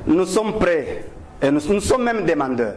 nous sommes prêts et nous sommes même demandeurs.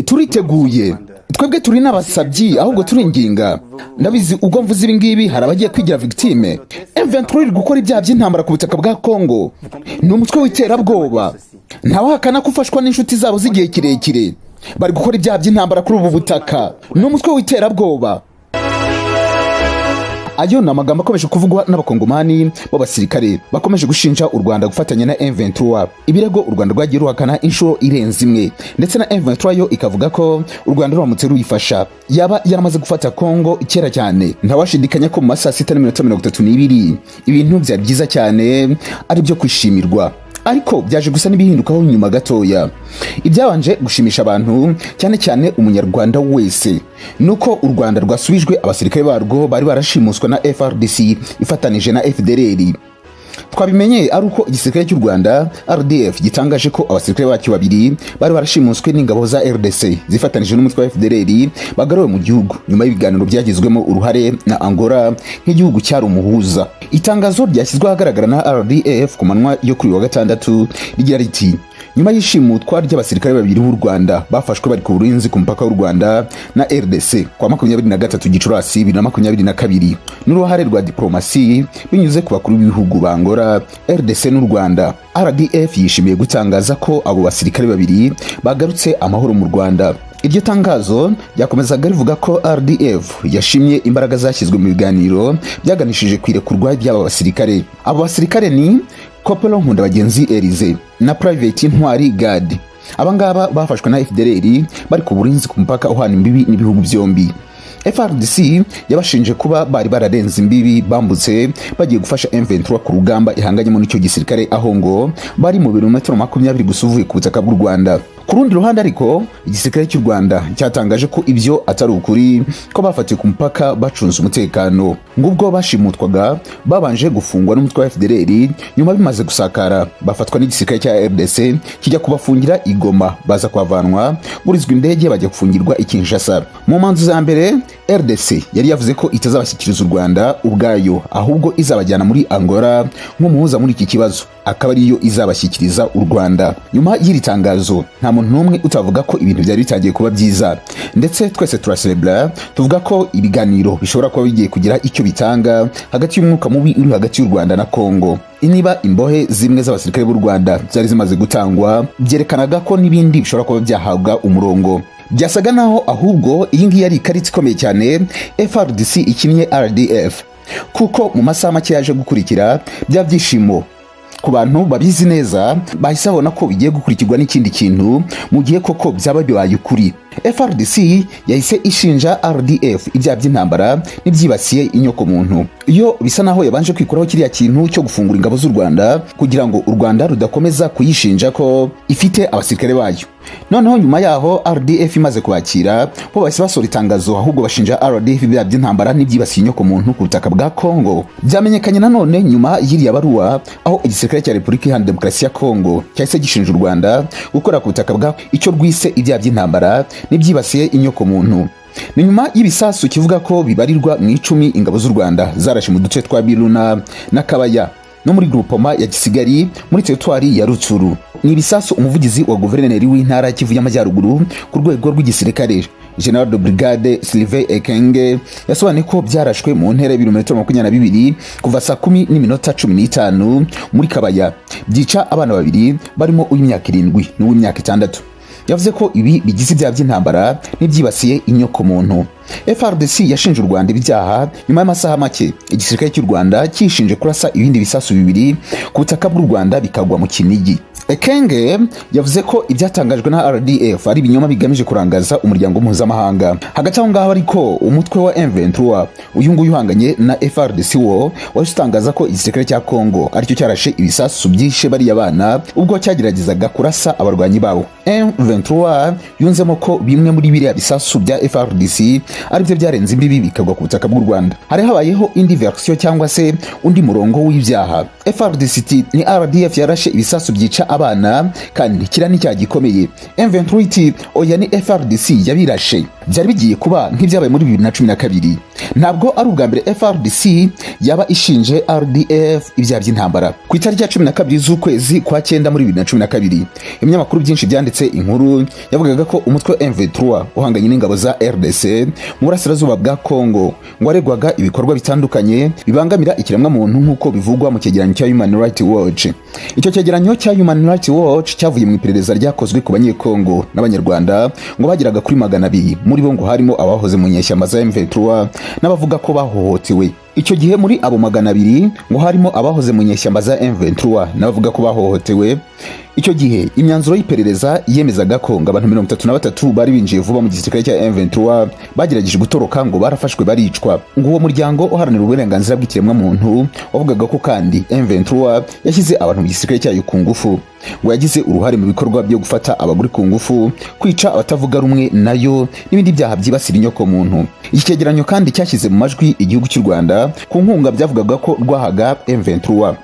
Turiteguye twebwe turi n'abasabyi ahubwo turinginga ndabizi ubwo mvuze ibi ngibi hari abagiye kwigira victime M23 iri gukora ibyaha by'intambara ku butaka bwa Kongo ni umutwe w'iterabwoba ntawahakana kufashwa n'inshuti zabo z'igihe kirekire bari gukora ibyaha by'intambara kuri ubu butaka ni umutwe w'iterabwoba. Ayo ni amagambo akomeje kuvugwa n'abakongomani b'abasirikare bakomeje gushinja u Rwanda gufatanya na M23. Ibirego u Rwanda rwagiye ruhakana inshuro irenze imwe ndetse na M23 yo ikavuga ko u Rwanda ruramutse ruyifasha yaba yaramaze gufata Kongo kera cyane. Ntawashidikanya ko mu masaha 6:32 ibintu byari byiza cyane ari byo kwishimirwa, ariko byaje gusa n'ibihindukaho nyuma gatoya. Ibyabanje gushimisha abantu cyane cyane umunyarwanda wese nuko u Rwanda rwasubijwe abasirikare barwo bari barashimuswe na FRDC ifatanije na FDLR. Twabimenye ari uko igisirikare cy'u Rwanda RDF gitangaje ko abasirikare bacyo babiri bari barashimuswe n'ingabo za RDC zifatanije n'umutwe wa FDLR bagaruwe mu gihugu nyuma y'ibiganiro byagizwemo uruhare na Angola nk'igihugu cyari umuhuza. Itangazo ryashyizwe ahagaragara na RDF ku manwa yo kuri wa gatandatu rigira riti: nyuma y'ishimutwa ry'abasirikare babiri b'u Rwanda bafashwe bari ku burinzi ku mupaka w'u Rwanda na RDC kwa 23 Gicurasi 2022 n'uruhare rwa diplomasi binyuze ku bakuru b'ibihugu ba Angola, RDC n'u Rwanda, RDF yishimiye gutangaza ko abo basirikare babiri bagarutse amahoro mu Rwanda. Iryo tangazo ryakomezaga rivuga ko RDF yashimye imbaraga zashyizwe mu biganiro byaganishije kwirekurwa by'aba basirikare. Abo basirikare ni Kopelo Nkundabagenzi Elize na Private Ntwari Gad. Abangaba bafashwe na FDLR bari ku burinzi ku mupaka uhana imbibi n'ibihugu byombi. FRDC yabashinje kuba bari bararenze imbibi bambutse bagiye gufasha M23 ku rugamba ihanganyemo n'icyo gisirikare, aho ngo bari mu birometero 20 gusa uvuye ku butaka bw'u Rwanda. Ku rundi ruhande ariko igisirikare cy'u Rwanda cyatangaje ko ibyo atari ukuri, ko bafatiwe ku mupaka bacunze umutekano. Ngubwo bashimutwaga babanje gufungwa n'umutwe wa FDLR, nyuma bimaze gusakara bafatwa n'igisirikare cya RDC kijya kubafungira i Goma, baza kwavanwa burizwa indege bajya gufungirwa i Kinshasa. Mu manzu za mbere RDC yari yavuze ko itazabashyikiriza u Rwanda ubwayo, ahubwo izabajyana muri Angola nk'umuhuza muri iki kibazo, akaba ariyo izabashyikiriza u Rwanda. Nyuma y'iri tangazo nta muntu n'umwe utavuga ko ibintu byari bitangiye kuba byiza, ndetse twese turacelebra tuvuga ko ibiganiro bishobora kuba bigiye kugira icyo bitanga hagati y'umwuka mubi uri hagati y'u Rwanda na Kongo. Iniba imbohe zimwe z'abasirikare b'u Rwanda zari zimaze gutangwa, byerekanaga ko n'ibindi bishobora kuba byahabwa umurongo. Byasaga naho ahubwo iyi ngiyi yari ikarita ikomeye cyane FRDC ikinnye RDF, kuko mu masaha make yaje gukurikira bya byishimo ku bantu babizi neza bahise babona ko bigiye gukurikirwa n'ikindi kintu mu gihe koko byaba bibaye ukuri. FRDC yahise ishinja RDF ibyaha by'intambara n'ibyibasiye inyoko muntu. Iyo bisa naho yabanje kwikuraho kiriya kintu cyo gufungura ingabo z'u Rwanda kugira ngo u Rwanda rudakomeza kuyishinja ko ifite abasirikare bayo. Noneho nyuma yaho RDF imaze kubakira bo bahise basora itangazo, ahubwo bashinja RDF ibyaha by'intambara n'ibyibasiye inyoko muntu ku butaka bwa Kongo. Byamenyekanye nanone nyuma y'iriya baruwa aho igisirikare cya Repubulika Iharanira Demokarasi ya Kongo cyahise gishinja u Rwanda gukora ku butaka bwa icyo rwise ibyaha by'intambara n'ibyibasiye inyoko muntu. Ni nyuma y'ibisasu kivuga ko bibarirwa mu 10 ingabo z'u Rwanda zarashe mu duce twa Biruna na Kabaya no muri groupoma ya Gisigari muri teritwari ya Rutsuru. Ni ibisasu umuvugizi wa guverineri w'intara Kivu y'Amajyaruguru ku rwego rw'igisirikare General de Brigade Sylvain Ekenge yasobanuye ko byarashwe mu ntera y'ibirometero 22 kuva saa 10:15 muri Kabaya, byica abana babiri barimo uw'imyaka 7 n'uw'imyaka 6. Yavuze ko ibi bigize ibyaha by'intambara n'ibyibasiye inyoko muntu. FRDC yashinje u Rwanda ibyaha nyuma y'amasaha make igisirikare cy'u Rwanda kishinje kurasa ibindi bisasu bibiri ku butaka bw'u Rwanda bikagwa mu Kinigi. Ekenge yavuze ko ibyatangajwe na RDF ari ibinyoma bigamije kurangaza umuryango mpuzamahanga. Hagati aho ngaho ariko umutwe wa M23 uyu nguyu uhanganye na FRDC wo wasutangaza ko igisirikare cya Kongo aricyo cyarashe ibisasu byishe bari abana ubwo cyageragezaga kurasa abarwanyi babo. M23 yunzemo ko bimwe muri biriya bisasu bya FRDC aribyo byarenze imbibi bikagwa ku butaka bw'u Rwanda. Hari habayeho indi version cyangwa se undi murongo w'ibyaha FARDC ni RDF yarashe ibisasu byica abana kandi kira n'icyaha gikomeye. M23 oya ni FARDC yabirashe. Byari bigiye kuba nk'ibyabaye muri 2012. Ntabwo ari ubwa mbere FARDC yaba ishinje RDF ibyaha by'intambara. Ku itariki ya 12 z'ukwezi kwa 9 muri 2012 ibinyamakuru byinshi byanditse inkuru yavugaga ko umutwe M23 uhanganye n'ingabo za RDC mu burasirazuba bwa Kongo ngo aregwaga ibikorwa bitandukanye bibangamira ikiremwa muntu nk'uko bivugwa mu cyegeranyo cya Human Rights Watch. Icyo cyegeranyo cya Human Rights Watch cyavuye mu iperereza ryakozwe ku banyekongo n'abanyarwanda ngo bagiraga kuri 200, muri bo ngo harimo abahoze mu nyeshyamba za M23 n'abavuga ko bahohotewe. Icyo gihe muri abo 200 ngo harimo abahoze mu nyeshyamba za M23 n'abavuga ko bahohotewe. Icyo gihe imyanzuro y'iperereza yemezaga ko ngo abantu 33 bari binjiye vuba mu gisirikare cya M23 bagerageje gutoroka ngo barafashwe baricwa. Ngo uwo muryango uharanira uburenganzira bw'ikiremwa muntu wavugaga ko kandi M23 yashyize abantu mu gisirikare cyayo ku ngufu, ngo yagize uruhare mu bikorwa byo gufata abagore ku ngufu, kwica abatavuga rumwe nayo n'ibindi byaha byibasira inyoko muntu. Iki cyegeranyo kandi cyashyize mu majwi igihugu cy'u Rwanda ku nkunga byavugaga ko rwahaga M23.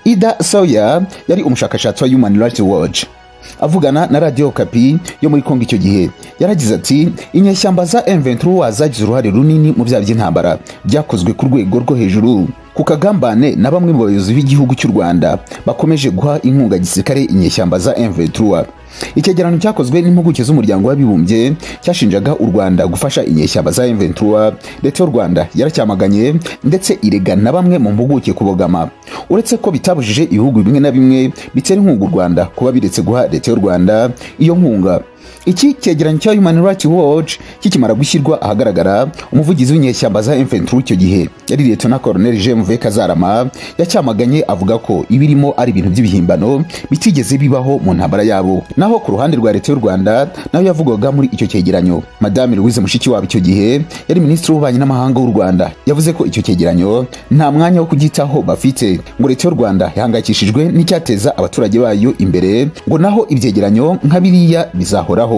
Ida Sawyer yari umushakashatsi wa Human Rights Watch avugana na Radio Okapi yo muri Kongo icyo gihe yaragize ati inyeshyamba za M23 zagize uruhare runini mu byaha by'intambara byakozwe ku rwego rwo hejuru ku kagambane na bamwe mu bayobozi b'igihugu cy'u Rwanda bakomeje guha inkunga gisirikare inyeshyamba za M23. Icyegeranyo cyakozwe n'impuguke z'umuryango w'abibumbye cyashinjaga u Rwanda gufasha inyeshyamba za M23. Leta y'u Rwanda yaracyamaganye ndetse irega na bamwe mu mpuguke kubogama, uretse ko bitabujije ibihugu bimwe na bimwe bitera inkunga u Rwanda kuba biretse guha Leta y'u Rwanda iyo nkunga. Iki cyegeranyo cya Human Rights Watch kikimara gushyirwa ahagaragara, umuvugizi w'inyeshyamba za M23 icyo gihe yari Lieutenant Colonel Jean Kazarama yacyamaganye avuga ko ibirimo ari ibintu by'ibihimbano bitigeze bibaho mu ntambara yabo. Naho ku ruhande rwa Leta y'u Rwanda nayo yavugwaga muri icyo cyegeranyo, Madame Louise Mushikiwabo icyo gihe yari Minisitiri w'Ububanyi n'Amahanga w'u Rwanda yavuze ko icyo cyegeranyo nta mwanya wo kugitaho bafite, ngo Leta y'u Rwanda yahangayikishijwe n'icyateza abaturage bayo imbere, ngo naho ibyegeranyo nka biriya bizahoraho.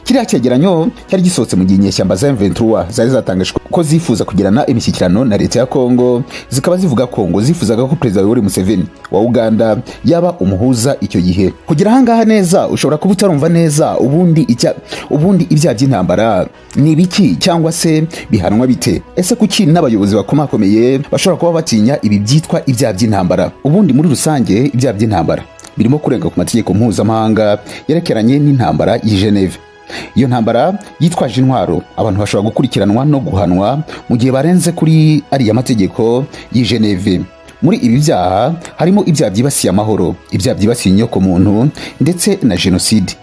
Kiriya cyegeranyo cyari gisohotse mu gihe inyeshyamba za M23 zari zatangaje ko zifuza kugirana imishyikirano na Leta ya Kongo, zikaba zivuga ko ngo zifuzaga ko Perezida Yoweri Museveni wa Uganda yaba umuhuza icyo gihe. Kugira ahangaha neza ushobora kuba utarumva neza ubundi ibyaha by'intambara ni biki cyangwa se bihanwa bite. Ese kuki n'abayobozi bakomakomeye bashobora kuba batinya ibi byitwa ibyaha by'intambara? Ubundi muri rusange ibyaha by'intambara birimo kurenga ku mategeko mpuzamahanga yerekeranye n'intambara y'i Geneve. Iyo ntambara yitwaje intwaro abantu bashobora gukurikiranwa no guhanwa mu gihe barenze kuri ariya mategeko y'i Geneve. Muri ibi byaha harimo ibyaha byibasiye amahoro, ibyaha byibasiye inyoko muntu ndetse na jenoside.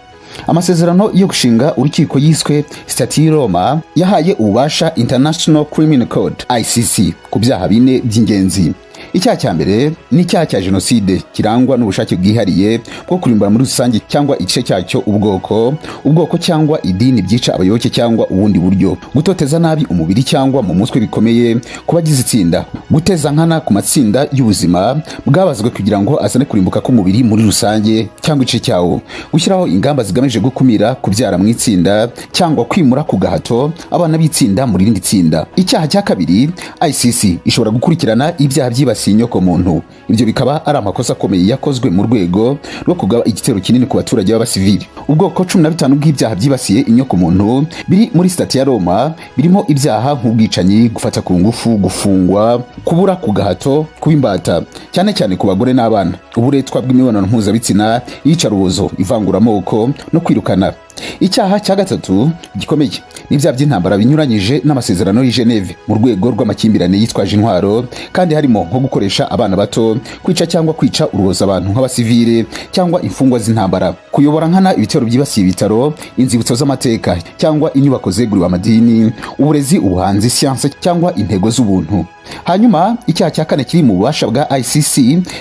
Amasezerano yo gushinga urukiko yiswe Statut Roma yahaye ububasha International Criminal Court ICC ku byaha bine by'ingenzi. Icyaha cya mbere ni icyaha cya jenoside kirangwa n'ubushake bwihariye bwo kurimbura muri rusange cyangwa igice cyacyo ubwoko cyangwa idini byica abayoboke cyangwa ubundi buryo, gutoteza nabi umubiri cyangwa mu mutwe bikomeye kubagize itsinda, guteza nkana ku matsinda y'ubuzima bwabazwe kugira ngo azane kurimbuka k'umubiri muri rusange cyangwa igice cyawo, gushyiraho ingamba zigamije gukumira kubyara mu itsinda cyangwa kwimura ku gahato abana b'itsinda mu rindi tsinda. Icyaha cya kabiri ICC ishobora gukurikirana ibyaha byibasiye inyoko muntu. Ibyo bikaba ari amakosa akomeye yakozwe mu rwego rwo kugaba igitero kinini ku baturage b'abasivili. Ubwoko 15 bw'ibyaha byibasiye inyoko muntu biri muri Statut ya Roma birimo ibyaha nk'ubwicanyi, gufata ku ngufu, gufungwa, kubura ku gahato, kubimbata cyane cyane ku bagore n'abana, uburetwa bw'imibonano mpuzabitsina, iyicarubozo, ivanguramoko no kwirukana. Icyaha cya gatatu gikomeye n'ibyaha by'intambara binyuranyije n'amasezerano y'i Geneve mu rwego rw'amakimbirane yitwaje intwaro, kandi harimo nko gukoresha abana bato, kwica cyangwa kwica uruboza abantu nk'abasivile cyangwa imfungwa z'intambara, kuyobora nkana ibitero byibasiye ibitaro, inzibutso z'amateka cyangwa inyubako zeguriwe amadini, uburezi, ubuhanzi, siyanse cyangwa intego z'ubuntu. Hanyuma icyaha cya kane kiri mu bubasha bwa ICC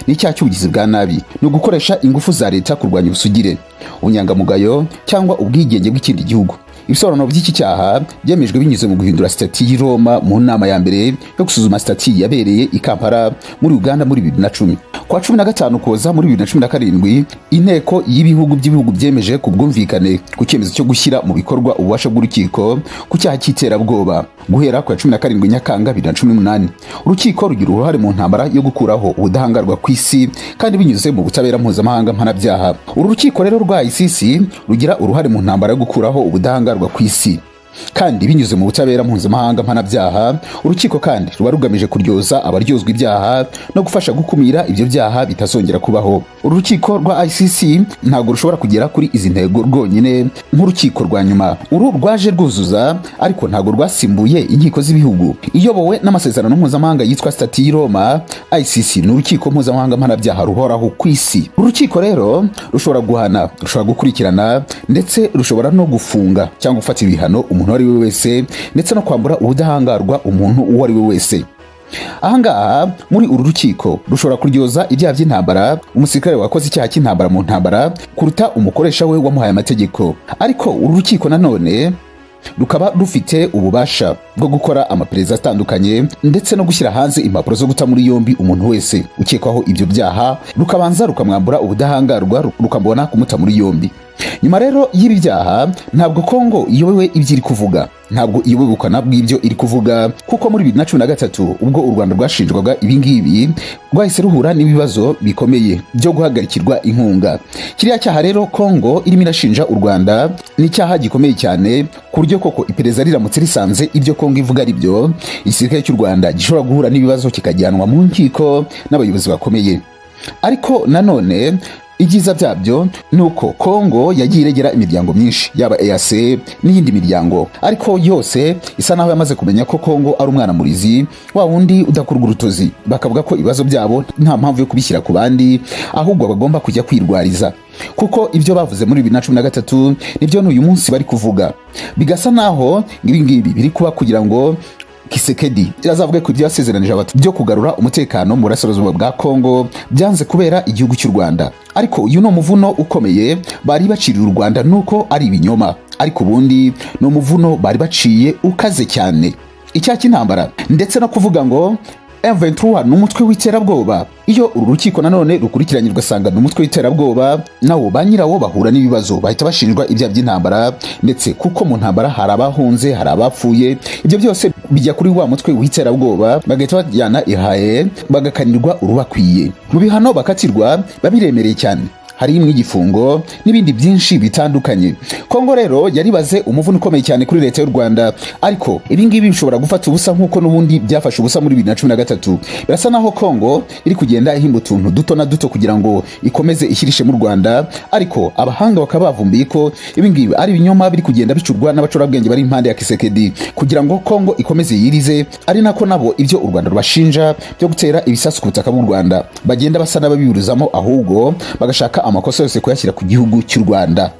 ni icyaha cy'ubugizi bwa nabi, no gukoresha ingufu za leta kurwanya ubusugire, ubunyangamugayo cyangwa ubwigenge bw'ikindi gihugu. ibisobanuro by'iki cyaha byemejwe binyuze mu guhindura stati y'i Roma mu nama ya mbere yo gusuzuma stati yabereye i Kampala muri Uganda muri 2010. Kwa 15 Ukuboza muri 2017 inteko y'ibihugu byemeje ku bwumvikane ku cyemezo cyo gushyira mu bikorwa ububasha bw'urukiko ku cyaha cy'iterabwoba. Guhera kwa 17 Nyakanga 2018 urukiko rugira uruhare mu ntambara yo gukuraho ubudahangarwa ku isi kandi binyuze mu butabera mpuzamahanga mpanabyaha. Uru rukiko rero rwa ICC rugira uruhare mu ntambara yo gukuraho ubudahangarwa ku isi kandi binyuze mu butabera mpuzamahanga mpanabyaha. Urukiko kandi ruba rugamije kuryoza abaryozwa ibyaha no gufasha gukumira ibyo byaha bitazongera kubaho. Uru rukiko rwa ICC ntabwo rushobora kugera kuri izi ntego rwonyine nk'urukiko rwa nyuma. Uru rwaje rwuzuza ariko ntabwo rwasimbuye inkiko z'ibihugu iyobowe n'amasezerano mpuzamahanga yitwa Stati y'i Roma. ICC ni urukiko mpuzamahanga mpanabyaha ruhoraho ku isi. Uru rukiko rero rushobora guhana, rushobora gukurikirana ndetse rushobora no gufunga cyangwa gufata ibihano umuntu uwo ari we wese ndetse no kwambura ubudahangarwa umuntu uwo ari we wese. Ahangaha muri uru rukiko rushobora kuryoza ibyaha by'intambara umusirikare wakoze icyaha cy'intambara mu ntambara kuruta umukoresha we wamuhaye amategeko. Ariko uru rukiko nanone rukaba rufite ububasha bwo gukora amaperereza atandukanye ndetse no gushyira hanze impapuro zo guta muri yombi umuntu wese ukekwaho ibyo byaha, rukabanza rukamwambura ubudahangarwa rukamubona kumuta muri yombi. Nyuma rero y'ibi byaha ntabwo Kongo iyobewe ibyo iri kuvuga, ntabwo iyobewe ubukana bw'ibyo iri kuvuga, kuko muri 2013 ubwo u Rwanda rwashinjwaga ibingibi rwahise ruhura n'ibibazo bikomeye byo guhagarikirwa inkunga. Kiriya cyaha rero Kongo irimo irashinja u Rwanda ni icyaha gikomeye cyane ku buryo koko iperereza riramutse risanze ibyo Kongo ivuga ari byo, igisirikare cy'u Rwanda gishobora guhura n'ibibazo kikajyanwa mu nkiko n'abayobozi bakomeye. Ariko nanone ibyiza byabyo nuko Kongo yagiye iregera imiryango myinshi yaba EAC n'iyindi miryango, ariko yose isa naho yamaze kumenya ko Kongo ari umwana murizi wa wundi udakurwa urutozi, bakavuga ko ibibazo byabo nta mpamvu yo kubishyira ku bandi ahubwo bagomba kujya kwirwariza, kuko ibyo bavuze muri 2013 nibyo n'uyu munsi bari kuvuga. Bigasa naho ngibi biri kuba kugira ngo Kisekedi irazavuga ko ibyo yasezeranije abantu byo kugarura umutekano mu burasirazuba bwa Kongo byanze kubera igihugu cy'u Rwanda. Ariko uyu no muvuno ukomeye bari baciriye u Rwanda nuko ari ibinyoma, ariko ubundi no muvuno bari baciye ukaze cyane. Icyaha cy'intambara ndetse no kuvuga ngo M23 n'umutwe w'iterabwoba. Iyo uru rukiko nanone rukurikiranye rugasanga n'umutwe w'iterabwoba, nawo ba nyirawo bahura n'ibibazo, bahita bashinjwa ibyaha by'intambara, ndetse kuko mu ntambara hari abahunze, hari abapfuye, ibyo byose bijya kuri wa mutwe w'iterabwoba, bagahita bajyana ihaye bagakanirwa urubakwiye. Mu bihano bakatirwa babiremereye cyane, harimo igifungo n'ibindi byinshi bitandukanye. Kongo rero yaribaze umuvuno ukomeye cyane kuri leta y'u Rwanda, ariko ibingibi bishobora gufata ubusa nkuko n'ubundi byafashe ubusa muri 2013. Birasa naho Kongo iri kugenda ihimba utuntu duto na duto kugira ngo ikomeze ishyirishe mu Rwanda, ariko abahanga bakaba bavumbiye ko ibingibi ari ibinyoma biri kugenda bicurwa n'abacurabwenge bari impande ya Kisekedi kugira ngo Kongo ikomeze yirize, ari nako nabo ibyo u Rwanda rubashinja byo gutera ibisasu ku butaka bw'u Rwanda bagenda basa n'ababiburizamo, ahubwo bagashaka amakosa yose kuyashyira ku gihugu cy'u Rwanda.